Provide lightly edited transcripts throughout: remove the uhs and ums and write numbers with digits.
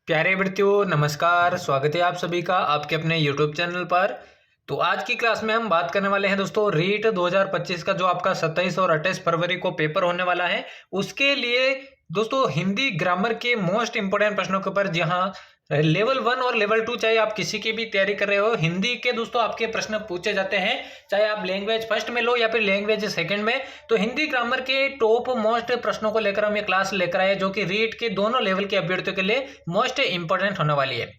प्यारे विद्यार्थियों नमस्कार। स्वागत है आप सभी का आपके अपने YouTube चैनल पर। तो आज की क्लास में हम बात करने वाले हैं दोस्तों रीट 2025 का जो आपका 27 और 28 फरवरी को पेपर होने वाला है उसके लिए दोस्तों हिंदी ग्रामर के मोस्ट इंपोर्टेंट प्रश्नों के ऊपर, जहां लेवल 1 और लेवल 2 चाहे आप किसी की भी तैयारी कर रहे हो, हिंदी के दोस्तों आपके प्रश्न पूछे जाते हैं, चाहे आप लैंग्वेज फर्स्ट में लो या फिर लैंग्वेज सेकंड में। तो हिंदी ग्रामर के टॉप मोस्ट प्रश्नों को लेकर हम ये क्लास लेकर आए जो कि रीट के दोनों लेवल के अभ्यर्थियों के लिए मोस्ट इंपोर्टेंट होने वाली है।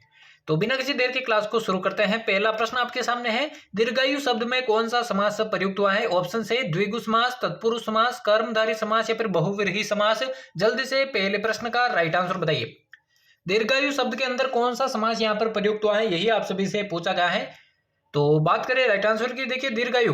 तो बिना किसी देर की क्लास को शुरू करते हैं। पहला प्रश्न आपके सामने है, दीर्घायु शब्द में कौन सा समास प्रयुक्त हुआ है? ऑप्शन से द्विगु समास, तत्पुरुष समास, कर्मधारय समास या फिर बहुव्रीहि समास। जल्दी से पहले प्रश्न का राइट आंसर बताइए। दीर्घायु शब्द के अंदर कौन सा समास यहाँ पर प्रयुक्त हुआ है, यही आप सभी से पूछा गया है। तो बात करें राइट आंसर की, देखिए दीर्घायु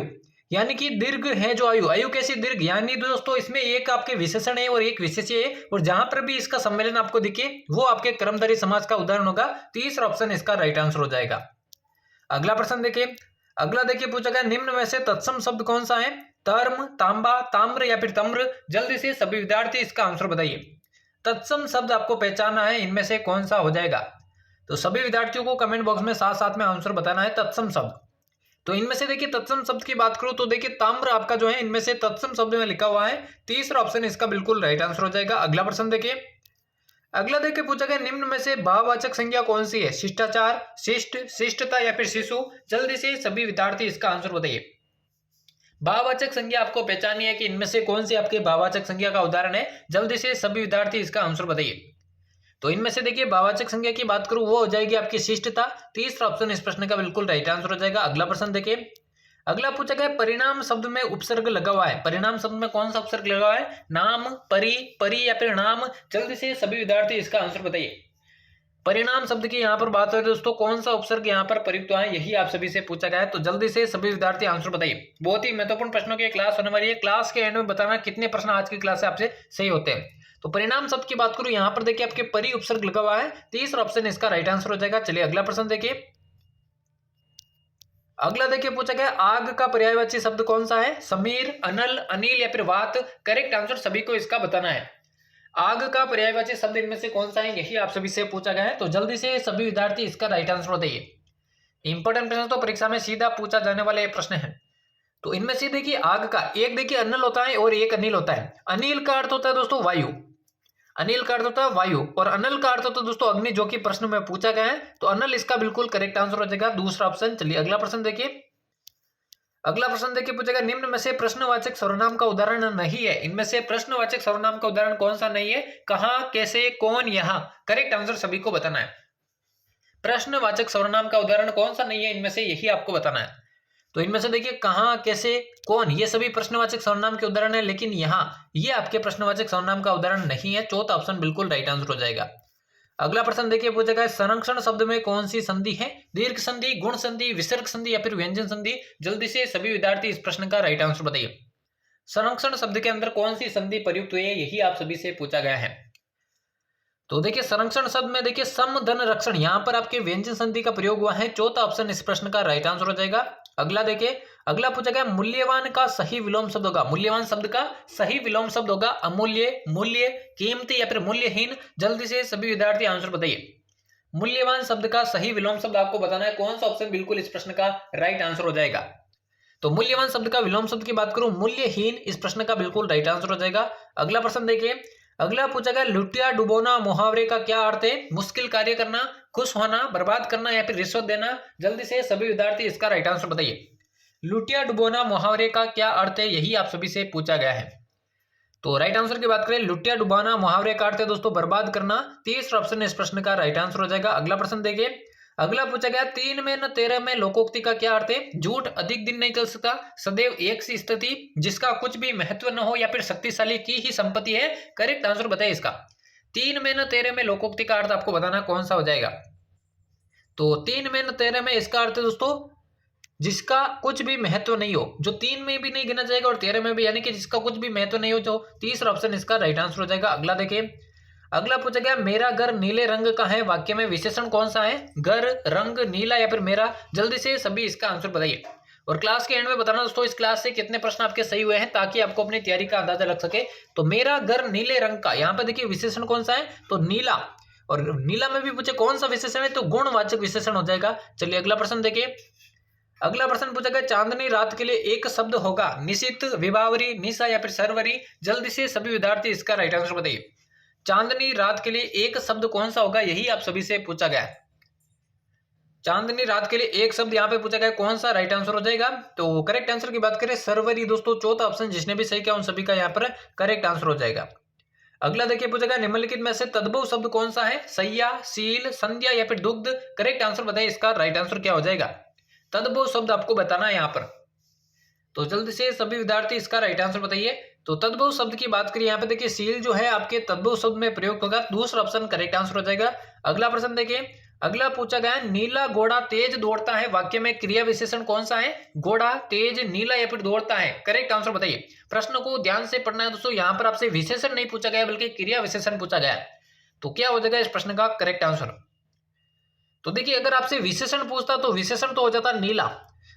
यानी कि दीर्घ है जो आयु, आयु कैसी दीर्घ, यानी दोस्तों इसमें एक आपके विशेषण है और एक विशेष्य है, और जहां पर भी इसका सम्मेलन आपको दिखे वो आपके कर्मधारय समास का उदाहरण होगा। तीसरा ऑप्शन इसका राइट आंसर हो जाएगा। अगला प्रश्न देखिए, अगला देखिए पूछा गया निम्न में से तत्सम शब्द कौन सा है? तर्म, तांबा, ताम्र या फिर तम्र। जल्दी से सभी विद्यार्थी इसका आंसर बताइए। तत्सम शब्द आपको पहचानना है, इनमें से कौन सा हो जाएगा? तो सभी विद्यार्थियों को कमेंट बॉक्स में साथ साथ में आंसर बताना है तत्सम शब्द। तो इनमें से देखिए तत्सम शब्द की बात करूं तो देखिए ताम्र आपका जो है इनमें से तत्सम शब्द में लिखा हुआ है। तीसरा ऑप्शन इसका बिल्कुल राइट आंसर हो जाएगा। अगला प्रश्न देखिए, अगला देखिए पूछा गया निम्न में से भाववाचक संज्ञा कौन सी है? शिष्टाचार, शिष्ट, शिष्टता या फिर शिशु। जल्दी से सभी विद्यार्थी इसका आंसर बताइए। भाववाचक संज्ञा आपको पहचानी है कि इनमें से कौन सी आपके भाववाचक संज्ञा का उदाहरण है? जल्दी से सभी विद्यार्थी इसका आंसर बताइए। तो इनमें से देखिए भाववाचक संज्ञा की बात करूं वो हो जाएगी आपकी शिष्टता। तीसरा ऑप्शन इस प्रश्न का बिल्कुल राइट आंसर हो जाएगा। अगला प्रश्न देखिए, अगला पूछा गया परिणाम शब्द में उपसर्ग लगा हुआ है, परिणाम शब्द में कौन सा उपसर्ग लगा हुआ है? नाम, परि, परि या फिर नाम। जल्दी से सभी विद्यार्थी इसका आंसर बताइए। परिणाम शब्द की यहाँ पर बात हो दोस्तों, कौन सा उपसर्ग यहाँ पर प्रयुक्त हुआ है, यही आप सभी से पूछा गया है। तो जल्दी से सभी विद्यार्थी आंसर बताइए। बहुत ही महत्वपूर्ण प्रश्नों की क्लास होने वाली है। क्लास के एंड में बताना कितने प्रश्न आज की क्लास से आपसे सही होते हैं। तो परिणाम शब्द की बात करूं यहाँ पर देखिए आपके परि उपसर्ग लगा हुआ है। तीसरा ऑप्शन इसका राइट आंसर हो जाएगा। चलिए अगला प्रश्न देखिए, अगला देखिए पूछा गया आग का पर्यायवाची शब्द कौन सा है? समीर, अनल, अनिल या फिर वात। करेक्ट आंसर सभी को इसका बताना है। आग का पर्यायवाची शब्द इनमें से कौन सा है, यही आप सभी से पूछा गया है। तो जल्दी से सभी विद्यार्थी इसका राइट आंसर बताइए। इंपॉर्टेंट प्रश्न तो परीक्षा में सीधा पूछा जाने वाले प्रश्न है। तो इनमें से देखिए आग का एक देखिए अनल होता है और एक अनिल होता है। अनिल का अर्थ होता है दोस्तों वायु, अनिल का अर्थ होता है वायु, और अनल का अर्थ होता है दोस्तों अग्नि, जो कि प्रश्न में पूछा गया है। तो अनल इसका बिल्कुल करेक्ट आंसर हो जाएगा, दूसरा ऑप्शन। चलिए अगला प्रश्न देखिए, अगला प्रश्न देखिए पूछेगा निम्न में से प्रश्नवाचक सर्वनाम का उदाहरण नहीं है। इनमें से प्रश्नवाचक सर्वनाम का उदाहरण कौन सा नहीं है? कहां, कैसे, कौन, यहां। करेक्ट आंसर सभी को बताना है। प्रश्नवाचक सर्वनाम का उदाहरण कौन सा नहीं है इनमें से, यही आपको बताना है। तो इनमें से देखिए कहां, कैसे, कौन, ये सभी प्रश्नवाचक सर्वनाम के उदाहरण है, लेकिन यहाँ ये आपके प्रश्नवाचक सर्वनाम का उदाहरण नहीं है। चौथा ऑप्शन बिल्कुल राइट आंसर हो जाएगा। अगला प्रश्न देखिए पूछेगा संरक्षण शब्द में कौन सी संधि है? दीर्घ संधि, गुण संधि, विसर्ग संधि या फिर व्यंजन संधि। जल्दी से सभी विद्यार्थी इस प्रश्न का राइट आंसर बताइए। संरक्षण शब्द के अंदर कौन सी संधि प्रयुक्त हुई है, यही आप सभी से पूछा गया है। तो देखिए संरक्षण शब्द में देखिए सम धन रक्षण, यहाँ पर आपके व्यंजन संधि का प्रयोग हुआ है। चौथा ऑप्शन इस प्रश्न का राइट आंसर हो जाएगा। अगला देखिए, अगला पूछा गया मूल्यवान का सही विलोम शब्द होगा, मूल्यवान शब्द का सही विलोम शब्द होगा अमूल्य, मूल्य, कीमती या फिर मूल्यहीन। जल्दी से सभी विद्यार्थी आंसर बताइए। मूल्यवान शब्द का सही विलोम शब्द आपको बताना है, कौन सा ऑप्शन बिल्कुल इस प्रश्न का राइट आंसर हो जाएगा। तो मूल्यवान शब्द का विलोम शब्द की बात करूं मूल्यहीन, इस प्रश्न का बिल्कुल राइट आंसर हो जाएगा। अगला प्रश्न देखिए, अगला पूछा गया लुटिया डुबोना मुहावरे का क्या अर्थ है? मुश्किल कार्य करना, खुश होना, बर्बाद करना या फिर रिश्वत देना। जल्दी से सभी विद्यार्थी इसका राइट आंसर बताइए। लुटिया डुबोना मुहावरे का क्या अर्थ है, यही आप सभी से पूछा गया है। तो राइट आंसर की बात करें, लुटिया डुबाना मुहावरे का अर्थ है दोस्तों बर्बाद करना। तीसरा ऑप्शन इस प्रश्न का राइट आंसर हो जाएगा। अगला प्रश्न देखिए, अगला पूछा गया 3 में न 13 में लोकोक्ति का क्या अर्थ है? झूठ अधिक दिन नहीं चल सकता, सदैव एक सी स्थिति, जिसका कुछ भी महत्व न हो या फिर शक्तिशाली की ही संपत्ति है। करेक्ट आंसर बताइए इसका। 3 में न 13 में लोकोक्ति का अर्थ आपको बताना कौन सा हो जाएगा। तो 3 में न 13 में इसका अर्थ है दोस्तों जिसका कुछ भी महत्व नहीं हो, जो 3 में भी नहीं गिना जाएगा और 13 में भी, यानी कि जिसका कुछ भी महत्व नहीं हो। जो तीसरा ऑप्शन इसका राइट आंसर हो जाएगा। अगला देखिए, अगला पूछा गया मेरा घर नीले रंग का है, वाक्य में विशेषण कौन सा है? घर, रंग, नीला या फिर मेरा। जल्दी से सभी इसका आंसर बताइए। और क्लास के एंड में बताना दोस्तों इस क्लास से कितने प्रश्न आपके सही हुए हैं, ताकि आपको अपनी तैयारी का अंदाजा लग सके। तो मेरा घर नीले रंग का, यहाँ पे देखिए विशेषण कौन सा है? तो नीला। और नीला में भी पूछे कौन सा विशेषण है, तो गुणवाचक विशेषण हो जाएगा। चलिए अगला प्रश्न देखिए। अगला प्रश्न पूछा गया चांदनी रात के लिए एक शब्द होगा, निशित, विभावरी, निशा या फिर सरवरी। जल्दी से सभी विद्यार्थी इसका राइट आंसर बताइए। चांदनी रात के लिए एक शब्द कौन सा होगा, यही आप सभी से पूछा गया है। चांदनी रात के लिए एक शब्द यहाँ पे पूछा गया, कौन सा राइट आंसर हो जाएगा। तो करेक्ट आंसर की बात करें सरवरी दोस्तों, चौथा ऑप्शन जिसने भी सही किया उन सभी का यहाँ पर करेक्ट आंसर हो जाएगा। अगला देखिए पूछा गया निम्नलिखित में से तद्भव शब्द कौन सा है, सैया, सील, संध्या या फिर दुग्ध। करेक्ट आंसर बताइए, इसका राइट आंसर क्या हो जाएगा। तद्भव शब्द आपको बताना है यहाँ पर, तो जल्दी से सभी विद्यार्थी इसका राइट आंसर बताइए। तो तद्भव शब्द की बात करिए यहाँ पे देखिए सील जो है आपके तद्भव शब्द में प्रयोग होगा, दूसरा ऑप्शन करेक्ट आंसर हो जाएगा। अगला प्रश्न देखिए। अगला पूछा गया नीला घोड़ा तेज दौड़ता है, वाक्य में क्रिया विशेषण कौन सा है, घोड़ा, तेज, नीला या फिर दौड़ता है। करेक्ट आंसर बताइए। प्रश्न को ध्यान से पढ़ना है दोस्तों, यहाँ पर आपसे विशेषण नहीं पूछा गया बल्कि क्रिया विशेषण पूछा गया है। तो क्या हो जाएगा इस प्रश्न का करेक्ट आंसर। तो देखिए अगर आपसे विशेषण पूछता तो विशेषण तो हो जाता नीला,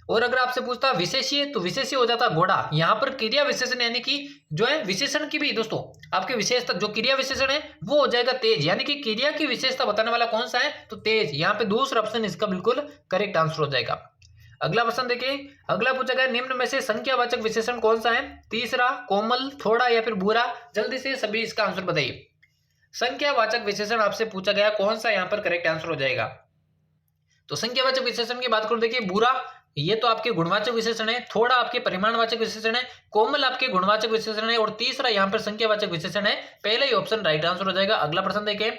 और अगर आपसे पूछता विशेषीय तो विशेषीय हो जाता घोड़ा। यहाँ पर क्रिया विशेषण यानी कि जो है विशेषण की भी दोस्तों आपके विशेषता जो क्रिया विशेषण है वो हो जाएगा तेज, यानी कि क्रिया की विशेषता बताने वाला कौन सा है, तो तेज। यहाँ पे दूसरा ऑप्शन इसका बिल्कुल करेक्ट आंसर हो जाएगा। अगला प्रश्न देखिए। अगला पूछा गया निम्न में से संख्यावाचक विशेषण कौन सा है, तीसरा, कोमल, थोड़ा या फिर बुरा। जल्दी से सभी इसका आंसर बताइए। संख्यावाचक विशेषण आपसे पूछा गया कौन सा यहाँ पर करेक्ट आंसर हो जाएगा। तो संख्यावाचक विशेषण की बात करो देखिए बुरा ये तो आपके गुणवाचक विशेषण है, थोड़ा आपके परिमाणवाचक विशेषण है, कोमल आपके गुणवाचक विशेषण है और तीसरा यहाँ पर संख्यावाचक विशेषण है। पहला ही ऑप्शन राइट आंसर हो जाएगा। अगला प्रश्न देखिए।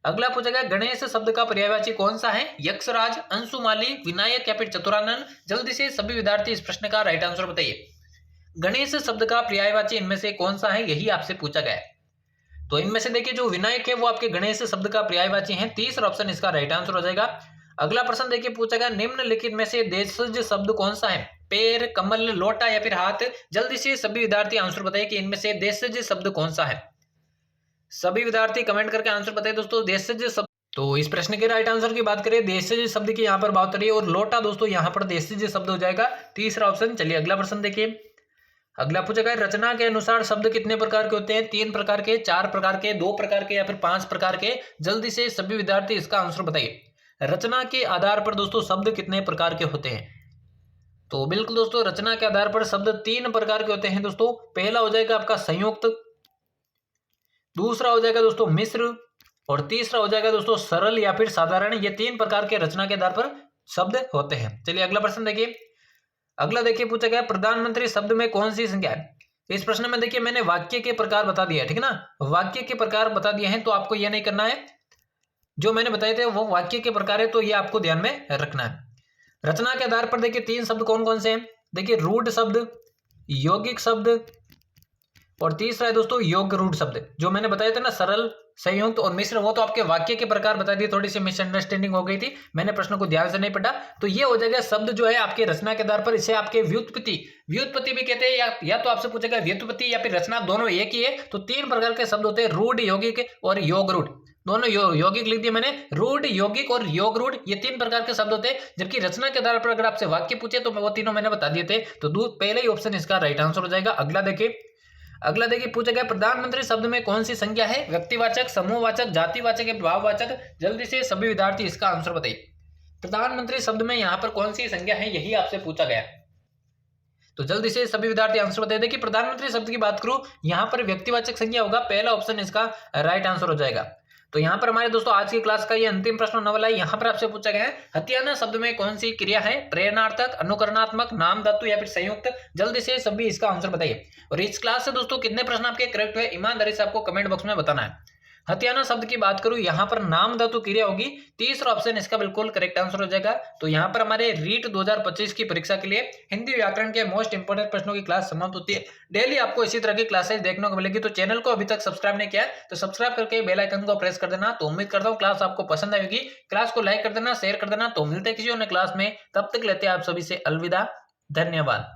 अगला पूछा गया गणेश शब्द का पर्यायवाची कौन सा है, यक्षराज, अंशुमाली, विनायक या फिर चतुरानन। जल्दी से सभी विद्यार्थी इस प्रश्न का राइट आंसर बताइए। गणेश शब्द का पर्यायवाची इनमें से कौन सा है, यही आपसे पूछा गया है। तो इनमें से देखिए जो विनायक है वो आपके गणेश शब्द का पर्यायवाची है, तीसरा ऑप्शन इसका राइट आंसर हो जाएगा। अगला प्रश्न देखिए पूछा गया निम्नलिखित में से देशज शब्द कौन सा है, पैर, कमल, लोटा या फिर हाथ। जल्दी से सभी विद्यार्थी आंसर बताइए कि इनमें से देशज शब्द कौन सा है। सभी विद्यार्थी कमेंट करके आंसर बताइए दोस्तों देशज शब्द। तो इस प्रश्न के राइट आंसर की बात करें देशज शब्द की यहाँ पर बात करिए और लोटा दोस्तों यहाँ पर देशज शब्द हो जाएगा, तीसरा ऑप्शन। चलिए अगला प्रश्न देखिए। अगला पूछा गया रचना के अनुसार शब्द कितने प्रकार के होते हैं, 3 प्रकार के, 4 प्रकार के, 2 प्रकार के या फिर 5 प्रकार के। जल्दी से सभी विद्यार्थी इसका आंसर बताइए। रचना के आधार पर दोस्तों शब्द कितने प्रकार के होते हैं। तो बिल्कुल दोस्तों रचना के आधार पर शब्द 3 प्रकार के होते हैं दोस्तों। पहला हो जाएगा आपका संयुक्त, दूसरा हो जाएगा दोस्तों मिश्र और तीसरा हो जाएगा दोस्तों सरल या फिर साधारण। ये 3 प्रकार के रचना के आधार पर शब्द होते हैं। चलिए अगला प्रश्न देखिए। अगला देखिए पूछा गया प्रधानमंत्री शब्द में कौन सी संख्या है। इस प्रश्न में देखिए मैंने वाक्य के प्रकार बता दिया है, ठीक है ना, वाक्य के प्रकार बता दिए हैं। तो आपको यह नहीं करना है, जो मैंने बताए थे वो वाक्य के प्रकार है, तो ये आपको ध्यान में रखना है। रचना के आधार पर देखिए 3 शब्द कौन कौन से हैं, देखिए रूढ़ शब्द, यौगिक शब्द और तीसरा है दोस्तों योग रूढ़ शब्द। जो मैंने बताया था ना सरल, संयुक्त और मिश्र, वो तो आपके वाक्य के प्रकार बता दिए। थोड़ी सी मिसअंडरस्टैंडिंग हो गई थी, मैंने प्रश्न को ध्यान से नहीं पढ़ा। तो ये हो जाएगा शब्द जो है आपके रचना के आधार पर, इसे आपके व्युत्पत्ति भी कहते हैं, या तो आपसे पूछेगा व्युत्पत्ति या फिर रचना, दोनों एक ही है। तो 3 प्रकार के शब्द होते हैं, रूढ़, यौगिक और योग रूढ़। दोनों यौगिक लिख दिया मैंने, रूढ़, यौगिक और योग रूढ़, ये 3 प्रकार के शब्द होते हैं। जबकि रचना के आधार पर अगर आपसे वाक्य पूछे तो वो तीनों मैंने बता दिए थे। तो पहले ही ऑप्शन इसका राइट आंसर हो जाएगा। अगला देखिए पूछा गया प्रधानमंत्री शब्द में कौन सी संख्या है, व्यक्तिवाचक, समूहवाचक, जातिवाचक या भाववाचक। जल्दी से सभी विद्यार्थी इसका आंसर बताइए। प्रधानमंत्री शब्द में यहाँ पर कौन सी संख्या है, यही आपसे पूछा गया। तो जल्दी से सभी विद्यार्थी आंसर बताइए। देखिए प्रधानमंत्री शब्द की बात करूं यहाँ पर व्यक्तिवाचक संख्या होगा, पहला ऑप्शन इसका राइट आंसर हो जाएगा। तो यहाँ पर हमारे दोस्तों आज की क्लास का ये अंतिम प्रश्न होने वाला है। यहाँ पर आपसे पूछा गया है हथियाना शब्द में कौन सी क्रिया है, प्रेरणार्थक, अनुकरणात्मक, नाम धातु या फिर संयुक्त। जल्दी से सभी इसका आंसर बताइए। और इस क्लास से दोस्तों कितने प्रश्न आपके करेक्ट हुए ईमानदारी से आपको कमेंट बॉक्स में बताना है। हथियाना शब्द की बात करूं यहाँ पर नाम धातु क्रिया होगी, तीसरा ऑप्शन इसका बिल्कुल करेक्ट आंसर हो जाएगा। तो यहाँ पर हमारे रीट 2025 की परीक्षा के लिए हिंदी व्याकरण के मोस्ट इंपोर्टेंट प्रश्नों की क्लास समाप्त होती है। डेली आपको इसी तरह की क्लासेस देखने को मिलेगी। तो चैनल को अभी तक सब्सक्राइब नहीं किया तो सब्सक्राइब करके बेल आइकन को प्रेस कर देना। तो उम्मीद करता हूँ क्लास आपको पसंद आएगी। क्लास को लाइक कर देना, शेयर कर देना। तो मिलते हैं किसी अन्य क्लास में, तब तक लेते हैं आप सभी से अलविदा, धन्यवाद।